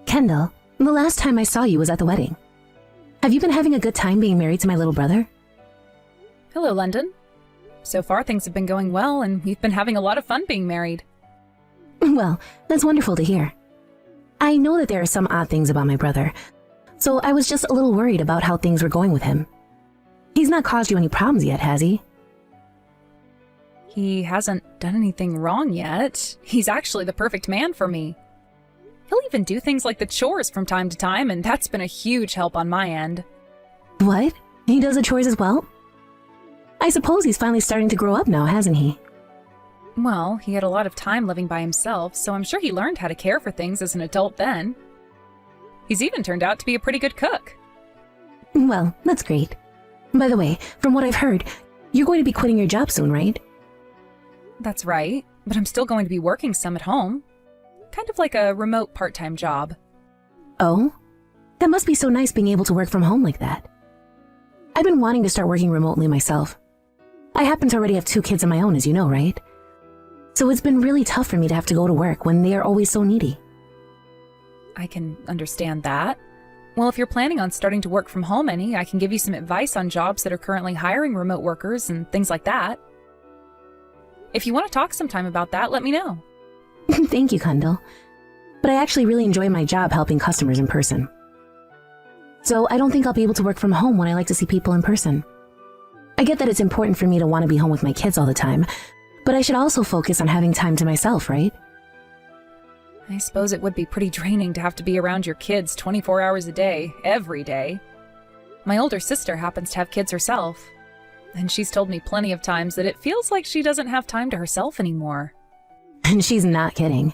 Kendall, the last time I saw you was at the wedding. Have you been having a good time being married to my little brother? Hello, London. So far, things have been going well, and we've been having a lot of fun being married. Well, that's wonderful to hear. I know that there are some odd things about my brother, so I was just a little worried about how things were going with him. He's not caused you any problems yet, has he? He hasn't done anything wrong yet. He's actually the perfect man for me. He'll even do things like the chores from time to time, and that's been a huge help on my end. What? He does the chores as well? I suppose he's finally starting to grow up now, hasn't he? Well, he had a lot of time living by himself, so I'm sure he learned how to care for things as an adult then. He's even turned out to be a pretty good cook. Well, that's great. By the way, from what I've heard, you're going to be quitting your job soon, right? That's right, but I'm still going to be working some at home. Kind of like a remote part-time job. Oh? That must be so nice being able to work from home like that. I've been wanting to start working remotely myself. I happen to already have 2 kids of my own, as you know, right? So it's been really tough for me to have to go to work when they are always so needy. I can understand that. Well, if you're planning on starting to work from home any, I can give you some advice on jobs that are currently hiring remote workers and things like that. If you want to talk sometime about that, let me know. Thank you, Kendall. But I actually really enjoy my job helping customers in person. So I don't think I'll be able to work from home when I like to see people in person. I get that it's important for me to want to be home with my kids all the time, but I should also focus on having time to myself, right? I suppose it would be pretty draining to have to be around your kids 24 hours a day, every day. My older sister happens to have kids herself, and she's told me plenty of times that it feels like she doesn't have time to herself anymore. And she's not kidding.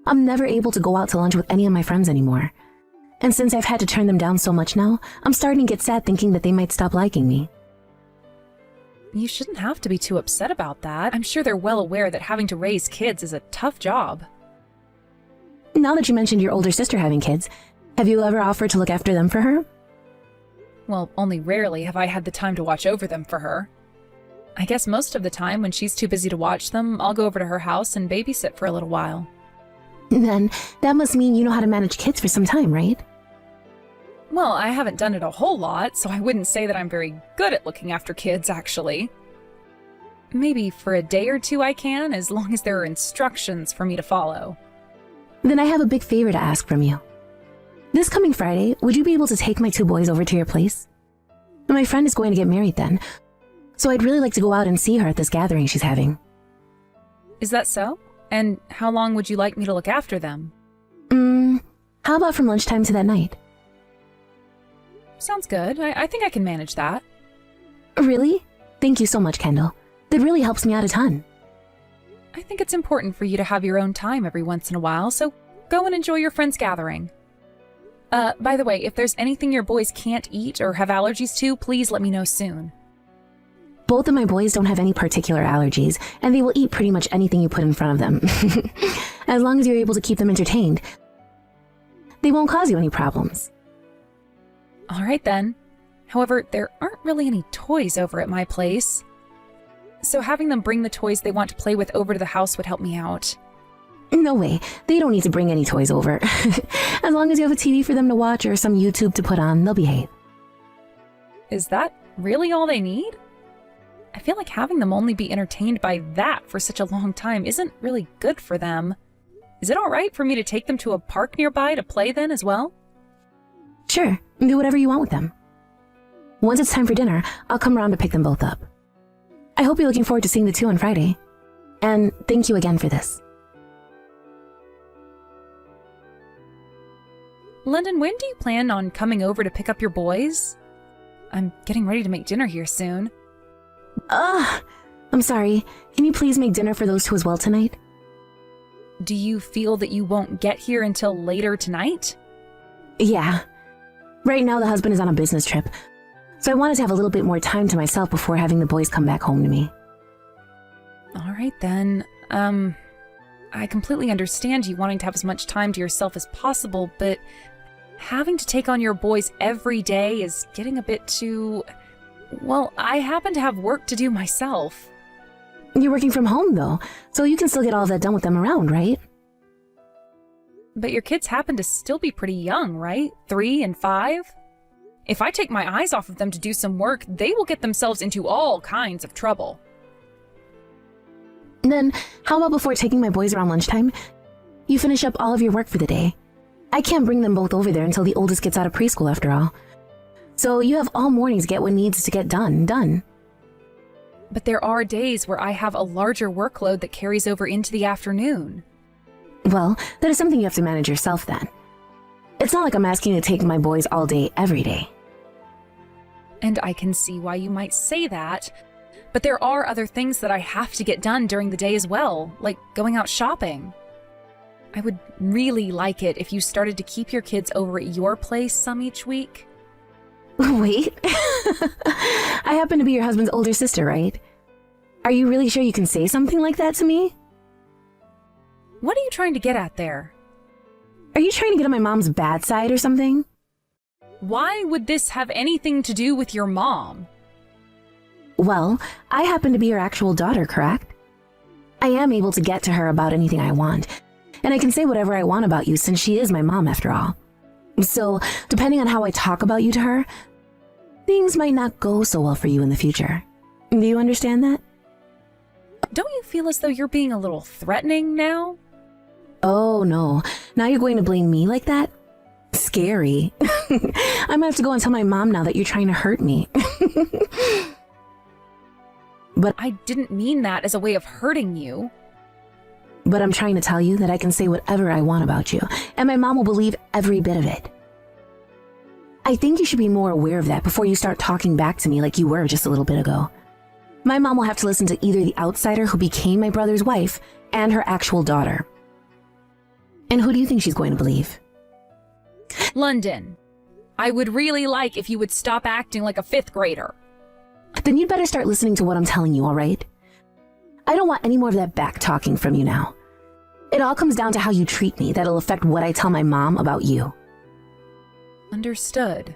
I'm never able to go out to lunch with any of my friends anymore. And since I've had to turn them down so much now, I'm starting to get sad thinking that they might stop liking me. You shouldn't have to be too upset about that. I'm sure they're well aware that having to raise kids is a tough job. Now that you mentioned your older sister having kids, have you ever offered to look after them for her? Well, only rarely have I had the time to watch over them for her. I guess most of the time, when she's too busy to watch them, I'll go over to her house and babysit for a little while. Then, that must mean you know how to manage kids for some time, right? Well, I haven't done it a whole lot, so I wouldn't say that I'm very good at looking after kids, actually. Maybe for a day or two I can, as long as there are instructions for me to follow. Then I have a big favor to ask from you. This coming Friday, would you be able to take my 2 boys over to your place? My friend is going to get married then, so I'd really like to go out and see her at this gathering she's having. Is that so? And how long would you like me to look after them? How about from lunchtime to that night? Sounds good. I think I can manage that. Really? Thank you so much, Kendall. That really helps me out a ton. I think it's important for you to have your own time every once in a while, so go and enjoy your friend's gathering. By the way, if there's anything your boys can't eat or have allergies to, please let me know soon. Both of my boys don't have any particular allergies, and they will eat pretty much anything you put in front of them. As long as you're able to keep them entertained, they won't cause you any problems. All right then. However, there aren't really any toys over at my place. So having them bring the toys they want to play with over to the house would help me out. No way. They don't need to bring any toys over. As long as you have a TV for them to watch or some YouTube to put on, they'll behave. Is that really all they need? I feel like having them only be entertained by that for such a long time isn't really good for them. Is it all right for me to take them to a park nearby to play then as well? Sure, do whatever you want with them. Once it's time for dinner, I'll come around to pick them both up. I hope you're looking forward to seeing the 2 on Friday. And thank you again for this. London, when do you plan on coming over to pick up your boys? I'm getting ready to make dinner here soon. I'm sorry. Can you please make dinner for those 2 as well tonight? Do you feel that you won't get here until later tonight? Yeah. Right now the husband is on a business trip, so I wanted to have a little bit more time to myself before having the boys come back home to me. All right then. I completely understand you wanting to have as much time to yourself as possible, but having to take on your boys every day is getting a bit too... Well, I happen to have work to do myself. You're working from home, though, so you can still get all of that done with them around, right? But your kids happen to still be pretty young, right? 3 and 5? If I take my eyes off of them to do some work, they will get themselves into all kinds of trouble. Then, how about before taking my boys around lunchtime, you finish up all of your work for the day? I can't bring them both over there until the oldest gets out of preschool after all. So you have all morning to get what needs to get done. But there are days where I have a larger workload that carries over into the afternoon. Well, that is something you have to manage yourself then. It's not like I'm asking you to take my boys all day, every day. And I can see why you might say that, but there are other things that I have to get done during the day as well, like going out shopping. I would really like it if you started to keep your kids over at your place some each week. Wait, I happen to be your husband's older sister, right? Are you really sure you can say something like that to me? What are you trying to get at there? Are you trying to get on my mom's bad side or something? Why would this have anything to do with your mom? Well, I happen to be her actual daughter, correct? I am able to get to her about anything I want, and I can say whatever I want about you since she is my mom after all. So, depending on how I talk about you to her, things might not go so well for you in the future. Do you understand that? Don't you feel as though you're being a little threatening now? Oh no, now you're going to blame me like that? Scary. I might have to go and tell my mom now that you're trying to hurt me. But I didn't mean that as a way of hurting you. But I'm trying to tell you that I can say whatever I want about you, and my mom will believe every bit of it. I think you should be more aware of that before you start talking back to me like you were just a little bit ago. My mom will have to listen to either the outsider who became my brother's wife and her actual daughter. And who do you think she's going to believe? London, I would really like if you would stop acting like a 5th grader. Then you'd better start listening to what I'm telling you, all right? I don't want any more of that back talking from you now. It all comes down to how you treat me that'll affect what I tell my mom about you. Understood.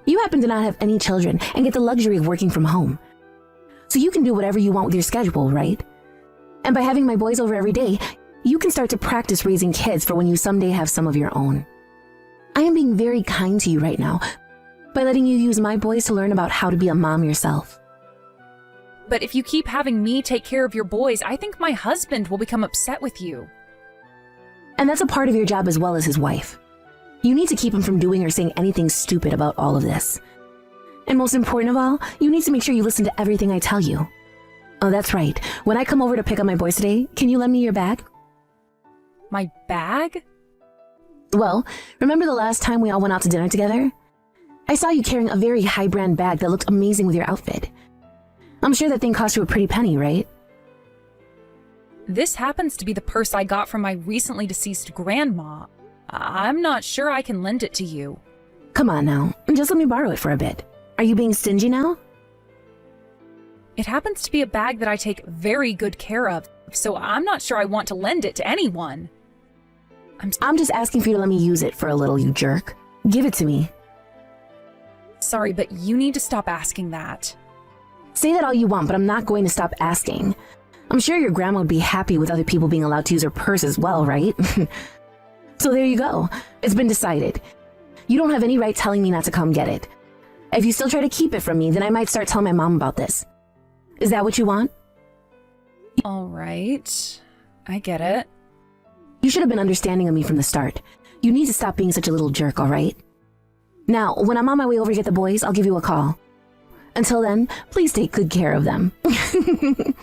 You happen to not have any children and get the luxury of working from home. So you can do whatever you want with your schedule, right? And by having my boys over every day, you can start to practice raising kids for when you someday have some of your own. I am being very kind to you right now by letting you use my boys to learn about how to be a mom yourself. But if you keep having me take care of your boys, I think my husband will become upset with you. And that's a part of your job as well as his wife. You need to keep him from doing or saying anything stupid about all of this. And most important of all, you need to make sure you listen to everything I tell you. Oh, that's right. When I come over to pick up my boys today, can you lend me your bag? My bag? Well, remember the last time we all went out to dinner together? I saw you carrying a very high-brand bag that looked amazing with your outfit. I'm sure that thing cost you a pretty penny, right? This happens to be the purse I got from my recently deceased grandma. I'm not sure I can lend it to you. Come on now, just let me borrow it for a bit. Are you being stingy now? It happens to be a bag that I take very good care of, so I'm not sure I want to lend it to anyone. I'm just asking for you to let me use it for a little, you jerk. Give it to me. Sorry, but you need to stop asking that. Say that all you want, but I'm not going to stop asking. I'm sure your grandma would be happy with other people being allowed to use her purse as well, right? So there you go. It's been decided. You don't have any right telling me not to come get it. If you still try to keep it from me, then I might start telling my mom about this. Is that what you want? All right. I get it. You should have been understanding of me from the start. You need to stop being such a little jerk, all right? Now, when I'm on my way over to get the boys, I'll give you a call. Until then, please take good care of them. Good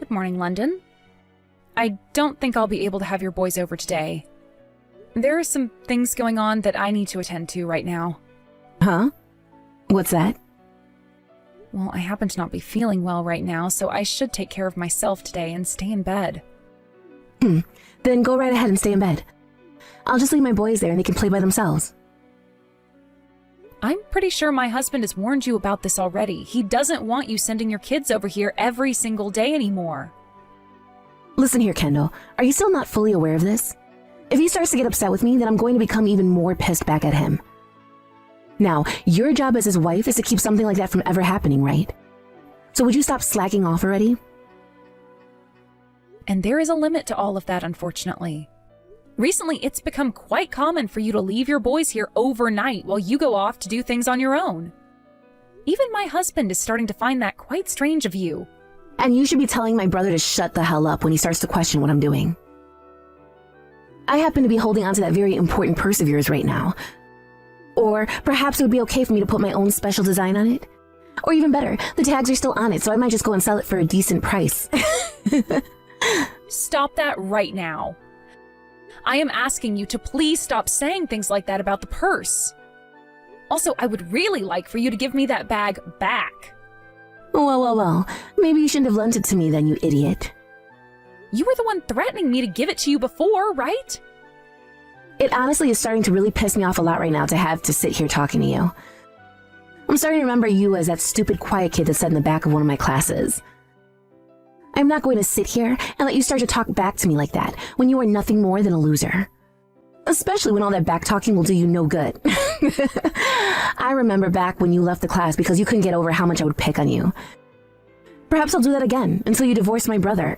morning, London. I don't think I'll be able to have your boys over today. There are some things going on that I need to attend to right now. Huh? What's that? Well, I happen to not be feeling well right now, so I should take care of myself today and stay in bed. Then go right ahead and stay in bed. I'll just leave my boys there and they can play by themselves. I'm pretty sure my husband has warned you about this already. He doesn't want you sending your kids over here every single day anymore. Listen here, Kendall. Are you still not fully aware of this? If he starts to get upset with me, then I'm going to become even more pissed back at him. Now, your job as his wife is to keep something like that from ever happening, right? So would you stop slacking off already? And there is a limit to all of that, unfortunately. Recently, it's become quite common for you to leave your boys here overnight while you go off to do things on your own. Even my husband is starting to find that quite strange of you. And you should be telling my brother to shut the hell up when he starts to question what I'm doing. I happen to be holding on to that very important purse of yours right now. Or perhaps it would be okay for me to put my own special design on it. Or even better, the tags are still on it, so I might just go and sell it for a decent price. Stop that right now. I am asking you to please stop saying things like that about the purse. Also, I would really like for you to give me that bag back. Well. Maybe you shouldn't have lent it to me then, you idiot. You were the one threatening me to give it to you before, right? It honestly is starting to really piss me off a lot right now to have to sit here talking to you. I'm starting to remember you as that stupid quiet kid that sat in the back of one of my classes. I'm not going to sit here and let you start to talk back to me like that when you are nothing more than a loser. Especially when all that back talking will do you no good. I remember back when you left the class because you couldn't get over how much I would pick on you. Perhaps I'll do that again until you divorce my brother.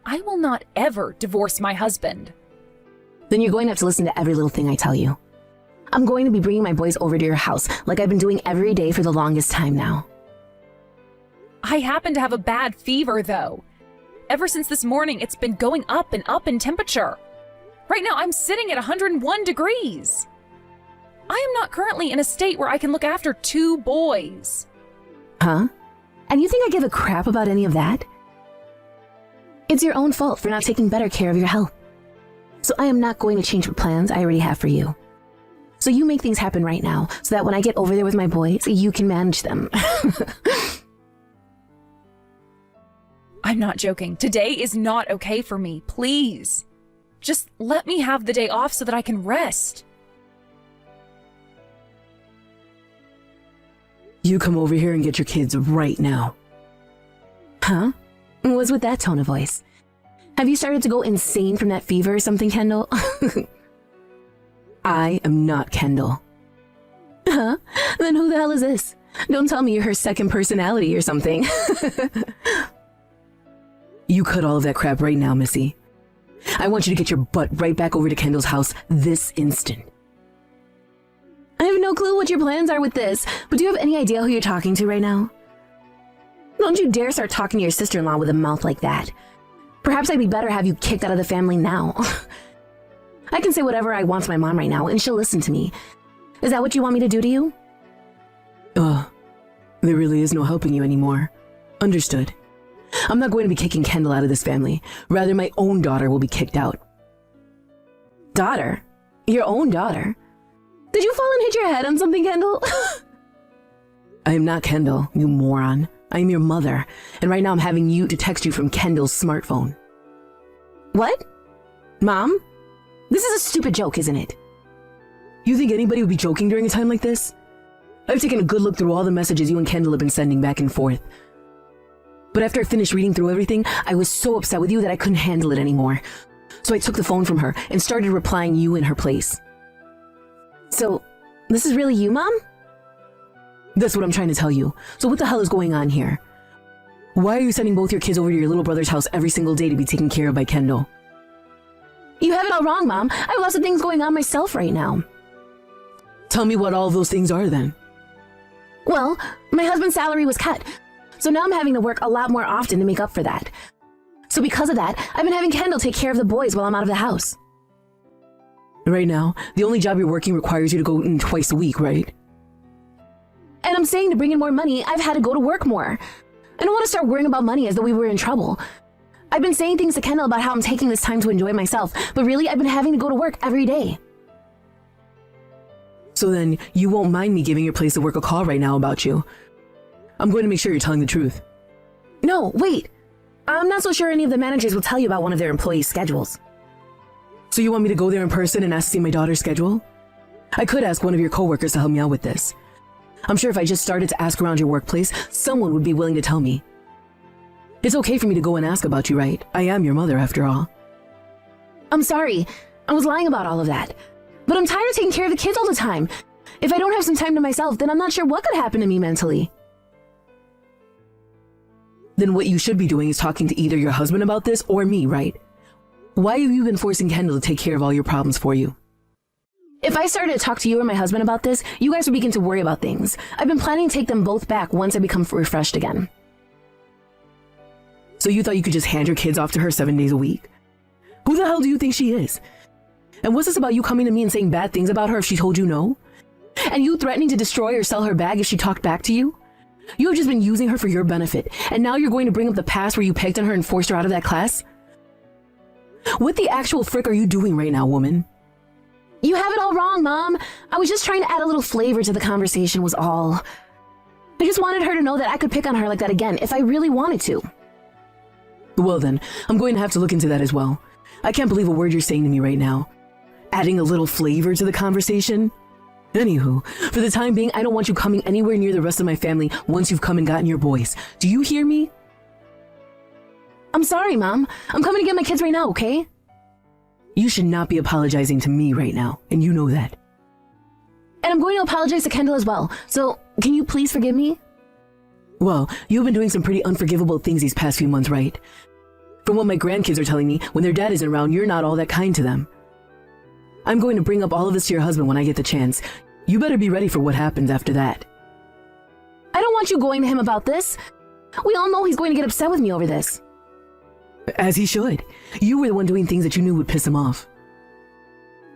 I will not ever divorce my husband. Then you're going to have to listen to every little thing I tell you. I'm going to be bringing my boys over to your house like I've been doing every day for the longest time now. I happen to have a bad fever, though. Ever since this morning, it's been going up and up in temperature. Right now, I'm sitting at 101 degrees. I am not currently in a state where I can look after 2 boys. Huh? And you think I give a crap about any of that? It's your own fault for not taking better care of your health. So I am not going to change the plans I already have for you. So you make things happen right now, so that when I get over there with my boys, you can manage them. I'm not joking. Today is not okay for me. Please. Just let me have the day off so that I can rest. You come over here and get your kids right now. Huh? What's with that tone of voice? Have you started to go insane from that fever or something, Kendall? I am not Kendall. Huh? Then who the hell is this? Don't tell me you're her second personality or something. You cut all of that crap right now, Missy. I want you to get your butt right back over to Kendall's house this instant. I have no clue what your plans are with this, but do you have any idea who you're talking to right now? Don't you dare start talking to your sister-in-law with a mouth like that. Perhaps I'd be better have you kicked out of the family now. I can say whatever I want to my mom right now, and she'll listen to me. Is that what you want me to do to you? There really is no helping you anymore. Understood. I'm not going to be kicking Kendall out of this family. Rather, my own daughter will be kicked out. Daughter? Your own daughter? Did you fall and hit your head on something, Kendall? I am not Kendall, you moron. I am your mother, and right now I'm having you to text you from Kendall's smartphone. What? Mom? This is a stupid joke, isn't it? You think anybody would be joking during a time like this? I've taken a good look through all the messages you and Kendall have been sending back and forth. But after I finished reading through everything, I was so upset with you that I couldn't handle it anymore. So I took the phone from her and started replying you in her place. So, this is really you, Mom? That's what I'm trying to tell you. So what the hell is going on here? Why are you sending both your kids over to your little brother's house every single day to be taken care of by Kendall? You have it all wrong, Mom. I have lots of things going on myself right now. Tell me what all of those things are then. Well, my husband's salary was cut. So now I'm having to work a lot more often to make up for that. So because of that, I've been having Kendall take care of the boys while I'm out of the house. Right now, the only job you're working requires you to go in twice a week, right? And I'm saying to bring in more money, I've had to go to work more. I don't want to start worrying about money as though we were in trouble. I've been saying things to Kendall about how I'm taking this time to enjoy myself, but really I've been having to go to work every day. So then, you won't mind me giving your place of work a call right now about you. I'm going to make sure you're telling the truth. No, wait. I'm not so sure any of the managers will tell you about one of their employees' schedules. So you want me to go there in person and ask to see my daughter's schedule? I could ask one of your coworkers to help me out with this. I'm sure if I just started to ask around your workplace, someone would be willing to tell me. It's okay for me to go and ask about you, right? I am your mother, after all. I'm sorry. I was lying about all of that. But I'm tired of taking care of the kids all the time. If I don't have some time to myself, then I'm not sure what could happen to me mentally. Then what you should be doing is talking to either your husband about this or me, right? Why have you been forcing Kendall to take care of all your problems for you? If I started to talk to you or my husband about this, you guys would begin to worry about things. I've been planning to take them both back once I become refreshed again. So you thought you could just hand your kids off to her 7 days a week? Who the hell do you think she is? And what's this about you coming to me and saying bad things about her if she told you no? And you threatening to destroy or sell her bag if she talked back to you? You have just been using her for your benefit, and now you're going to bring up the past where you pegged on her and forced her out of that class? What the actual frick are you doing right now, woman? You have it all wrong, Mom. I was just trying to add a little flavor to the conversation was all. I just wanted her to know that I could pick on her like that again if I really wanted to. Well then, I'm going to have to look into that as well. I can't believe a word you're saying to me right now. Adding a little flavor to the conversation? Anywho, for the time being, I don't want you coming anywhere near the rest of my family once you've come and gotten your boys. Do you hear me? I'm sorry, Mom. I'm coming to get my kids right now, okay? You should not be apologizing to me right now, and you know that. And I'm going to apologize to Kendall as well, so can you please forgive me? Well, you've been doing some pretty unforgivable things these past few months, right? From what my grandkids are telling me, when their dad isn't around, you're not all that kind to them. I'm going to bring up all of this to your husband when I get the chance. You better be ready for what happens after that. I don't want you going to him about this. We all know he's going to get upset with me over this. As he should. You were the one doing things that you knew would piss him off.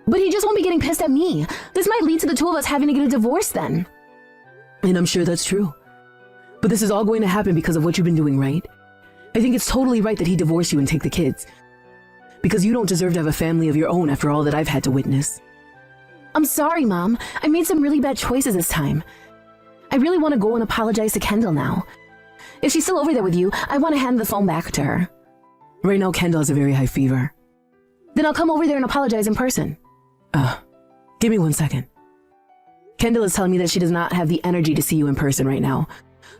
But he just won't be getting pissed at me. This might lead to the two of us having to get a divorce then. And I'm sure that's true. But this is all going to happen because of what you've been doing, right? I think it's totally right that he divorce you and take the kids. Because you don't deserve to have a family of your own after all that I've had to witness. I'm sorry, Mom. I made some really bad choices this time. I really want to go and apologize to Kendall now. If she's still over there with you, I want to hand the phone back to her. Right now, Kendall has a very high fever. Then I'll come over there and apologize in person. Give me 1 second. Kendall is telling me that she does not have the energy to see you in person right now,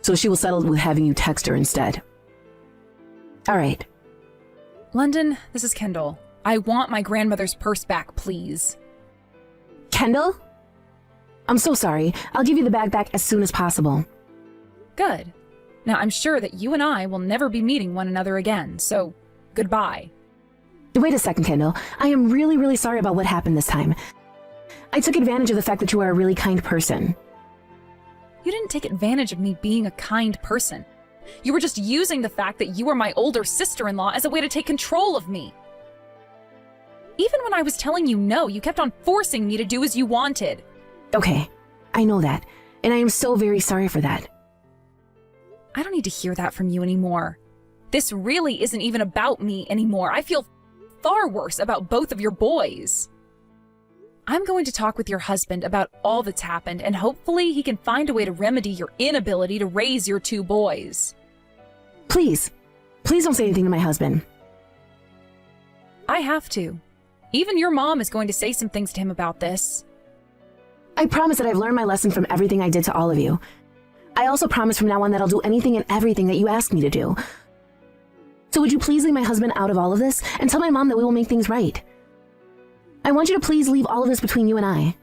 so she will settle with having you text her instead. All right. London, this is Kendall. I want my grandmother's purse back, please. Kendall? I'm so sorry. I'll give you the bag back as soon as possible. Good. Now, I'm sure that you and I will never be meeting one another again, so goodbye. Wait a second, Kendall. I am really, really sorry about what happened this time. I took advantage of the fact that you are a really kind person. You didn't take advantage of me being a kind person. You were just using the fact that you were my older sister-in-law as a way to take control of me. Even when I was telling you no, you kept on forcing me to do as you wanted. Okay, I know that, and I am so very sorry for that. I don't need to hear that from you anymore. This really isn't even about me anymore. I feel far worse about both of your boys. I'm going to talk with your husband about all that's happened, and hopefully he can find a way to remedy your inability to raise your two boys. Please don't say anything to my husband. I have to. Even your mom is going to say some things to him about this. I promise that I've learned my lesson from everything I did to all of you. I also promise from now on that I'll do anything and everything that you ask me to do. So would you please leave my husband out of all of this and tell my mom that we will make things right? I want you to please leave all of this between you and I.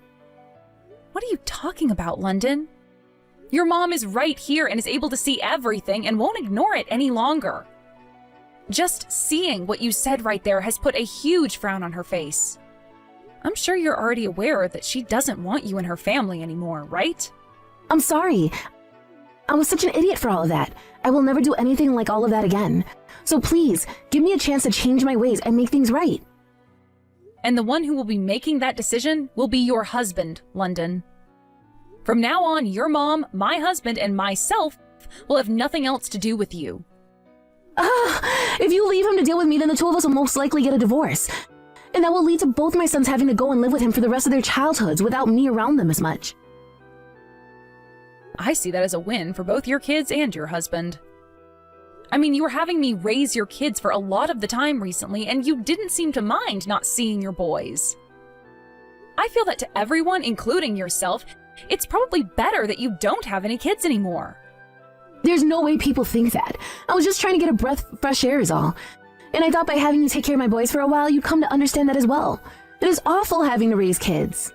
What are you talking about, London? Your mom is right here and is able to see everything and won't ignore it any longer. Just seeing what you said right there has put a huge frown on her face. I'm sure you're already aware that she doesn't want you and her family anymore, right? I'm sorry. I was such an idiot for all of that. I will never do anything like all of that again. So please, give me a chance to change my ways and make things right. And the one who will be making that decision will be your husband, London. From now on, your mom, my husband, and myself will have nothing else to do with you. If you leave him to deal with me, then the two of us will most likely get a divorce. And that will lead to both my sons having to go and live with him for the rest of their childhoods without me around them as much. I see that as a win for both your kids and your husband. I mean, you were having me raise your kids for a lot of the time recently, and you didn't seem to mind not seeing your boys. I feel that to everyone, including yourself, it's probably better that you don't have any kids anymore. There's no way people think that. I was just trying to get a breath of fresh air is all. And I thought by having you take care of my boys for a while, you'd come to understand that as well. It is awful having to raise kids.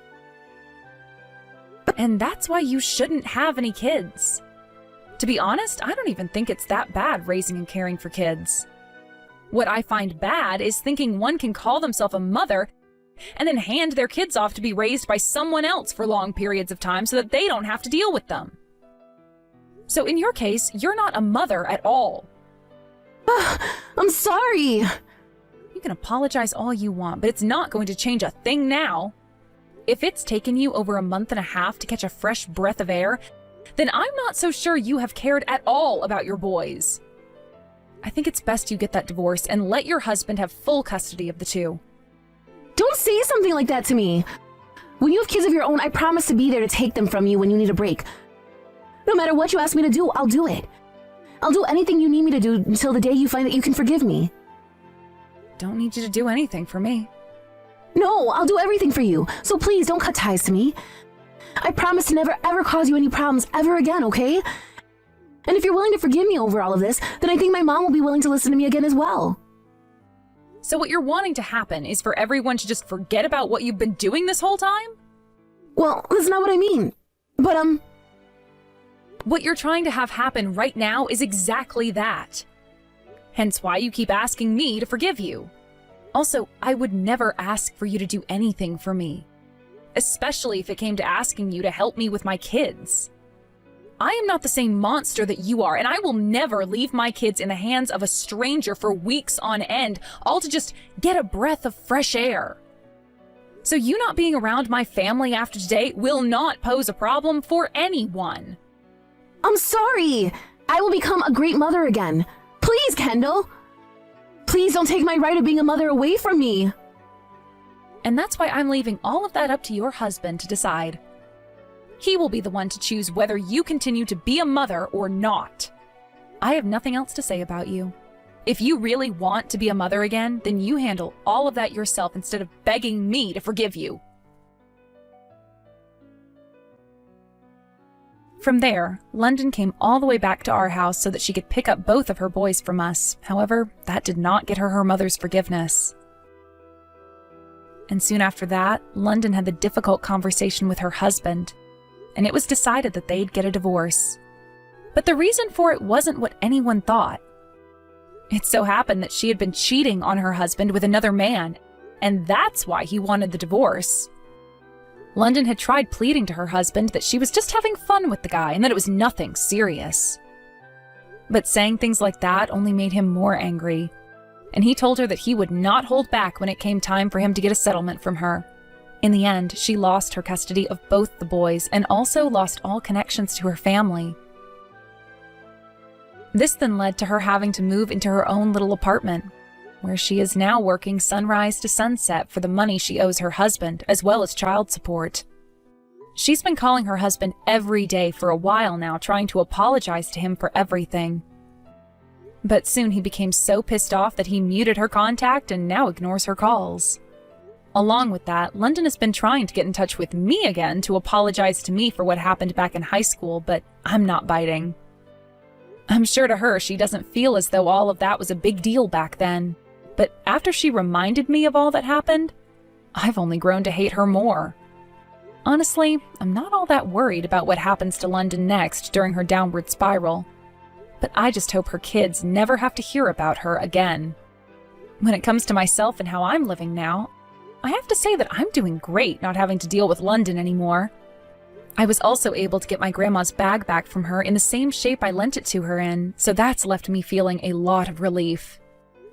And that's why you shouldn't have any kids. To be honest, I don't even think it's that bad raising and caring for kids. What I find bad is thinking one can call themselves a mother and then hand their kids off to be raised by someone else for long periods of time so that they don't have to deal with them. So in your case, you're not a mother at all. I'm sorry. You can apologize all you want, but it's not going to change a thing now. If it's taken you over a month and a half to catch a fresh breath of air, then I'm not so sure you have cared at all about your boys. I think it's best you get that divorce and let your husband have full custody of the two. Don't say something like that to me. When you have kids of your own, I promise to be there to take them from you when you need a break. No matter what you ask me to do, I'll do it. I'll do anything you need me to do until the day you find that you can forgive me. Don't need you to do anything for me. No, I'll do everything for you, so please don't cut ties to me. I promise to never ever cause you any problems ever again, okay? And if you're willing to forgive me over all of this, then I think my mom will be willing to listen to me again as well. So what you're wanting to happen is for everyone to just forget about what you've been doing this whole time? Well, that's not what I mean. But, What you're trying to have happen right now is exactly that. Hence why you keep asking me to forgive you. Also, I would never ask for you to do anything for me, especially if it came to asking you to help me with my kids. I am not the same monster that you are, and I will never leave my kids in the hands of a stranger for weeks on end, all to just get a breath of fresh air. So you not being around my family after today will not pose a problem for anyone. I'm sorry. I will become a great mother again. Please, Kendall. Please don't take my right of being a mother away from me. And that's why I'm leaving all of that up to your husband to decide. He will be the one to choose whether you continue to be a mother or not. I have nothing else to say about you. If you really want to be a mother again, then you handle all of that yourself instead of begging me to forgive you. From there, London came all the way back to our house so that she could pick up both of her boys from us. However, that did not get her her mother's forgiveness. And soon after that, London had the difficult conversation with her husband, and it was decided that they'd get a divorce. But the reason for it wasn't what anyone thought. It so happened that she had been cheating on her husband with another man, and that's why he wanted the divorce. London had tried pleading to her husband that she was just having fun with the guy and that it was nothing serious. But saying things like that only made him more angry, and he told her that he would not hold back when it came time for him to get a settlement from her. In the end, she lost her custody of both the boys and also lost all connections to her family. This then led to her having to move into her own little apartment, where she is now working sunrise to sunset for the money she owes her husband, as well as child support. She's been calling her husband every day for a while now, trying to apologize to him for everything. But soon he became so pissed off that he muted her contact and now ignores her calls. Along with that, London has been trying to get in touch with me again to apologize to me for what happened back in high school, but I'm not biting. I'm sure to her she doesn't feel as though all of that was a big deal back then. But after she reminded me of all that happened, I've only grown to hate her more. Honestly, I'm not all that worried about what happens to London next during her downward spiral. But I just hope her kids never have to hear about her again. When it comes to myself and how I'm living now, I have to say that I'm doing great not having to deal with London anymore. I was also able to get my grandma's bag back from her in the same shape I lent it to her in, so that's left me feeling a lot of relief.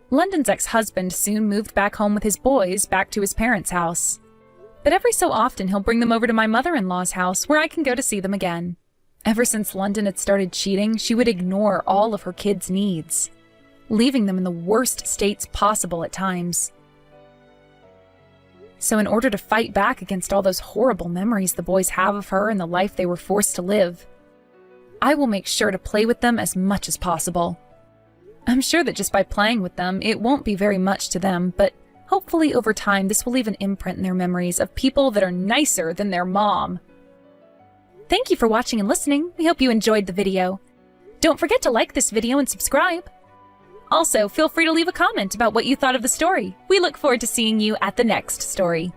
London's ex-husband soon moved back home with his boys back to his parents' house. But every so often he'll bring them over to my mother-in-law's house where I can go to see them again. Ever since London had started cheating, she would ignore all of her kids' needs, leaving them in the worst states possible at times. So in order to fight back against all those horrible memories the boys have of her and the life they were forced to live, I will make sure to play with them as much as possible. I'm sure that just by playing with them, it won't be very much to them, but hopefully over time this will leave an imprint in their memories of people that are nicer than their mom. Thank you for watching and listening. We hope you enjoyed the video. Don't forget to like this video and subscribe. Also, feel free to leave a comment about what you thought of the story. We look forward to seeing you at the next story.